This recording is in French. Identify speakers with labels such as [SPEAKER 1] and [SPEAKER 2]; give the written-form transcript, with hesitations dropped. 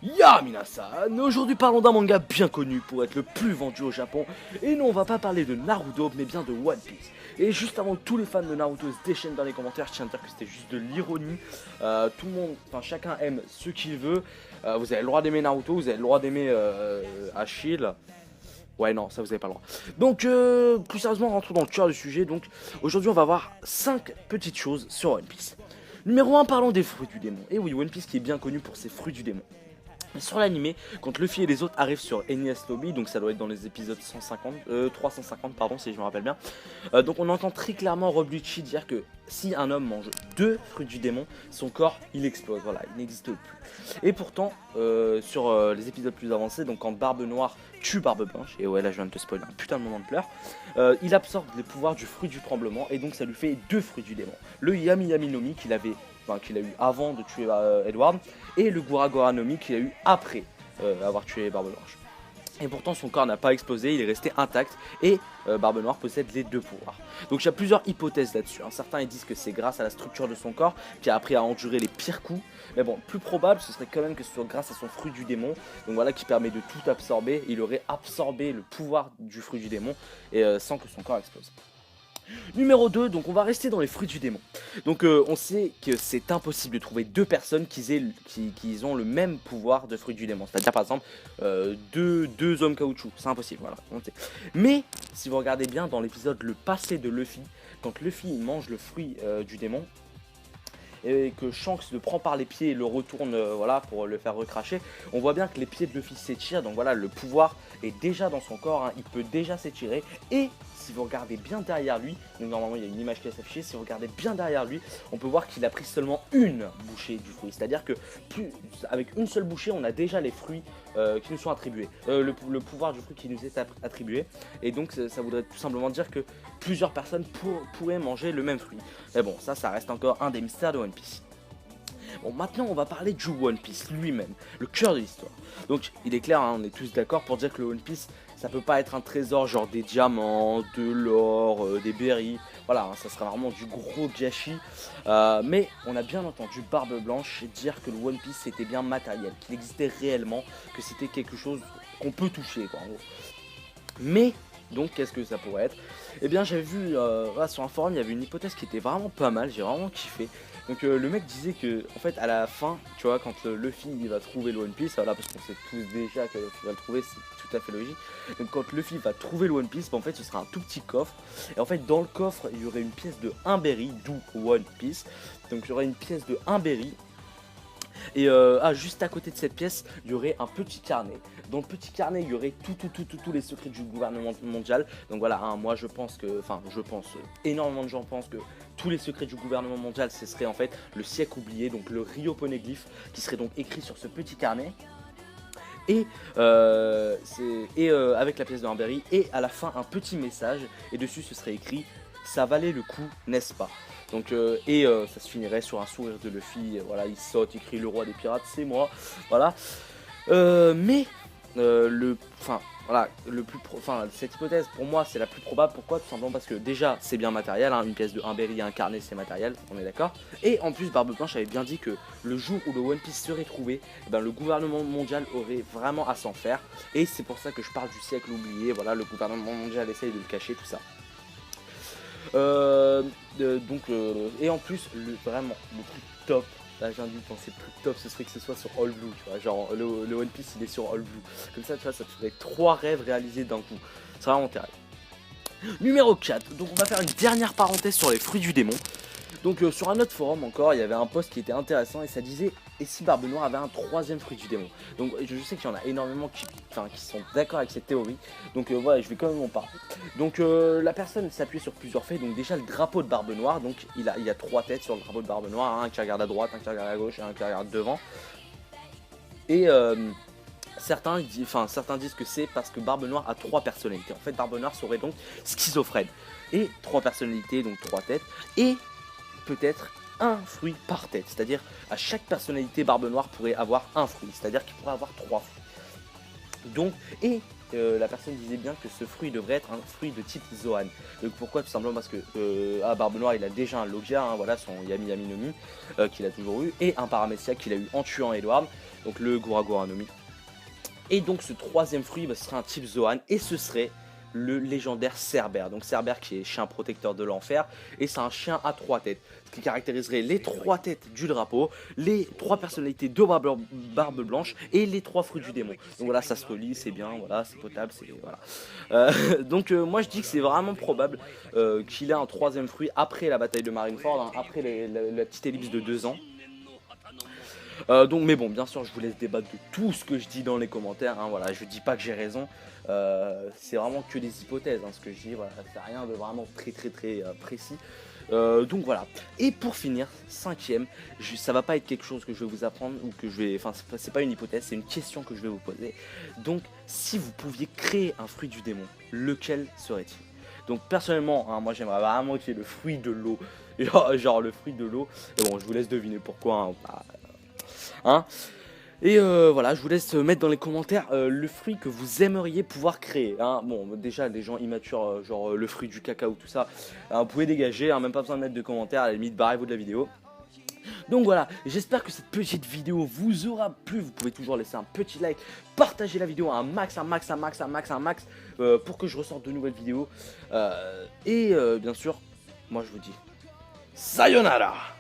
[SPEAKER 1] Ya minasan, aujourd'hui parlons d'un manga bien connu pour être le plus vendu au Japon. Et non, on va pas parler de Naruto, mais bien de One Piece. Et juste avant que tous les fans de Naruto se déchaînent dans les commentaires, je tiens à dire que c'était juste de l'ironie. Tout le monde, enfin chacun aime ce qu'il veut. Vous avez le droit d'aimer Naruto, vous avez le droit d'aimer Achille. Ouais non, ça vous avez pas le droit. Donc plus sérieusement, rentrons dans le cœur du sujet. Donc aujourd'hui on va voir 5 petites choses sur One Piece. Numéro 1, parlons des fruits du démon. Et oui, One Piece qui est bien connu pour ses fruits du démon. Sur l'animé, quand Luffy et les autres arrivent sur Enies Lobby, donc ça doit être dans les épisodes 350 pardon si je me rappelle bien, donc on entend très clairement Rob Lucci dire que si un homme mange 2 fruits du démon, son corps il explose, voilà, il n'existe plus. Et pourtant, sur les épisodes plus avancés, donc quand Barbe Noire tue Barbe Blanche, et ouais là je viens de te spoiler un putain de moment de pleurs, il absorbe les pouvoirs du fruit du tremblement, et donc ça lui fait 2 fruits du démon. Le Yami Yami no Mi qu'il a eu avant de tuer Edward, et le Gura Gura no Mi qu'il a eu après avoir tué Barbe Blanche. Et pourtant son corps n'a pas explosé, il est resté intact et Barbe Noire possède les 2 pouvoirs. Donc il y a plusieurs hypothèses là-dessus. Certains ils disent que c'est grâce à la structure de son corps qui a appris à endurer les pires coups. Mais bon, plus probable ce serait quand même que ce soit grâce à son fruit du démon. Donc voilà, qui permet de tout absorber. Il aurait absorbé le pouvoir du fruit du démon et sans que son corps explose. Numéro 2, donc on va rester dans les fruits du démon. Donc on sait que c'est impossible de trouver 2 personnes qui ont le même pouvoir de fruits du démon. C'est-à-dire par exemple deux hommes caoutchouc, c'est impossible, voilà. Mais si vous regardez bien dans l'épisode le passé de Luffy, quand Luffy mange le fruit du démon, et que Shanks le prend par les pieds et le retourne voilà, pour le faire recracher, on voit bien que les pieds de Luffy s'étirent, donc voilà, le pouvoir est déjà dans son corps, il peut déjà s'étirer, et si vous regardez bien derrière lui, donc normalement il y a une image qui va s'afficher, si vous regardez bien derrière lui, on peut voir qu'il a pris seulement une bouchée du fruit, c'est-à-dire que avec une seule bouchée, on a déjà les fruits qui nous sont attribués, le pouvoir du fruit qui nous est attribué, et donc ça voudrait tout simplement dire que plusieurs personnes pourraient manger le même fruit. Mais bon, ça reste encore un des mystères de One Piece. Bon, maintenant on va parler du One Piece lui-même, le cœur de l'histoire. Donc il est clair, on est tous d'accord pour dire que le One Piece, ça peut pas être un trésor genre des diamants, de l'or, des berries. Voilà, ça sera vraiment du gros gâchis. Mais on a bien entendu Barbe Blanche dire que le One Piece c'était bien matériel, qu'il existait réellement, que c'était quelque chose qu'on peut toucher, quoi, en gros. Mais donc qu'est-ce que ça pourrait être? Eh bien j'avais vu sur un forum, il y avait une hypothèse qui était vraiment pas mal, j'ai vraiment kiffé. Donc le mec disait que en fait à la fin, tu vois, quand Luffy il va trouver le One Piece, voilà, parce qu'on sait tous déjà que Luffy va le trouver, c'est tout à fait logique. Donc quand Luffy va trouver le One Piece, bah, en fait ce sera un tout petit coffre. Et en fait dans le coffre il y aurait une pièce de 1 berry, d'où One Piece. Donc il y aurait une pièce de 1 berry. Et juste à côté de cette pièce, il y aurait un petit carnet. Dans le petit carnet, il y aurait tous les secrets du gouvernement mondial. Donc voilà, moi je pense que, énormément de gens pensent que tous les secrets du gouvernement mondial, ce serait en fait le siècle oublié, donc le Rio Poneglyph, qui serait donc écrit sur ce petit carnet. Et, avec la pièce de Humberry, et à la fin un petit message, et dessus ce serait écrit « Ça valait le coup, n'est-ce pas ?» Donc ça se finirait sur un sourire de Luffy, voilà, il saute, il crie le roi des pirates, c'est moi, voilà. Cette hypothèse pour moi c'est la plus probable. Pourquoi? Tout simplement parce que déjà c'est bien matériel, une pièce de 1 berry et un carnet c'est matériel, on est d'accord. Et en plus Barbe Blanche avait bien dit que le jour où le One Piece serait trouvé, le gouvernement mondial aurait vraiment à s'en faire. Et c'est pour ça que je parle du siècle oublié, voilà, le gouvernement mondial essaye de le cacher, tout ça. Et en plus vraiment le truc top, là j'ai envie de penser, le truc top ce serait que ce soit sur All Blue, tu vois, genre le One Piece il est sur All Blue, comme ça tu vois, ça te ferait 3 rêves réalisés d'un coup, c'est vraiment terrible. Numéro 4, donc on va faire une dernière parenthèse sur les fruits du démon. Donc sur un autre forum encore, il y avait un post qui était intéressant et ça disait « Et si Barbe Noire avait un 3ème fruit du démon ?» Donc je sais qu'il y en a énormément qui sont d'accord avec cette théorie. Donc voilà, je vais quand même en parler. Donc la personne s'appuie sur plusieurs faits. Donc déjà le drapeau de Barbe Noire, donc il y a 3 têtes sur le drapeau de Barbe Noire, un qui regarde à droite, un qui regarde à gauche et un qui regarde devant. Et certains disent que c'est parce que Barbe Noire a 3 personnalités. En fait Barbe Noire serait donc schizophrène. Et 3 personnalités, donc 3 têtes. Et peut-être un fruit par tête, c'est-à-dire à chaque personnalité Barbe Noire pourrait avoir un fruit, c'est-à-dire qu'il pourrait avoir 3 fruits. Donc, et la personne disait bien que ce fruit devrait être un fruit de type Zoan. Donc pourquoi? Tout simplement parce que Barbe Noire il a déjà un Logia, hein, voilà, son Yami Yami Nomi qu'il a toujours eu, et un Paramecia qu'il a eu en tuant Edward, donc le Gura Gura Nomi. Et donc ce troisième fruit, bah, ce serait un type Zoan, et ce serait le légendaire Cerbère. Donc Cerbère qui est chien protecteur de l'enfer, et c'est un chien à 3 têtes, ce qui caractériserait les 3 têtes du drapeau, les 3 personnalités de Barbe Blanche et les 3 fruits du démon. Donc voilà, ça se relie, c'est bien, voilà, c'est potable, c'est voilà. Donc moi je dis que c'est vraiment probable qu'il ait un troisième fruit après la bataille de Marineford, hein, après la petite ellipse de 2 ans. Donc mais bon, bien sûr je vous laisse débattre de tout ce que je dis dans les commentaires, hein, voilà, je dis pas que j'ai raison, c'est vraiment que des hypothèses, hein, ce que je dis, voilà, c'est rien de vraiment très précis. Donc voilà, et pour finir, cinquième, ça va pas être quelque chose que je vais vous apprendre, ou que je vais, enfin c'est pas une hypothèse, c'est une question que je vais vous poser. Donc si vous pouviez créer un fruit du démon, lequel serait-il? Donc personnellement, hein, moi j'aimerais vraiment qu'il y ait le fruit de l'eau, genre le fruit de l'eau, et bon je vous laisse deviner pourquoi, hein. Et voilà, je vous laisse mettre dans les commentaires le fruit que vous aimeriez pouvoir créer, hein. Bon, déjà les gens immatures, genre le fruit du cacao, tout ça, vous pouvez dégager, hein, même pas besoin de mettre de commentaires, à la limite barrez-vous de la vidéo. Donc voilà, j'espère que cette petite vidéo vous aura plu. Vous pouvez toujours laisser un petit like, partager la vidéo un max pour que je ressorte de nouvelles vidéos. Et bien sûr, moi je vous dis sayonara.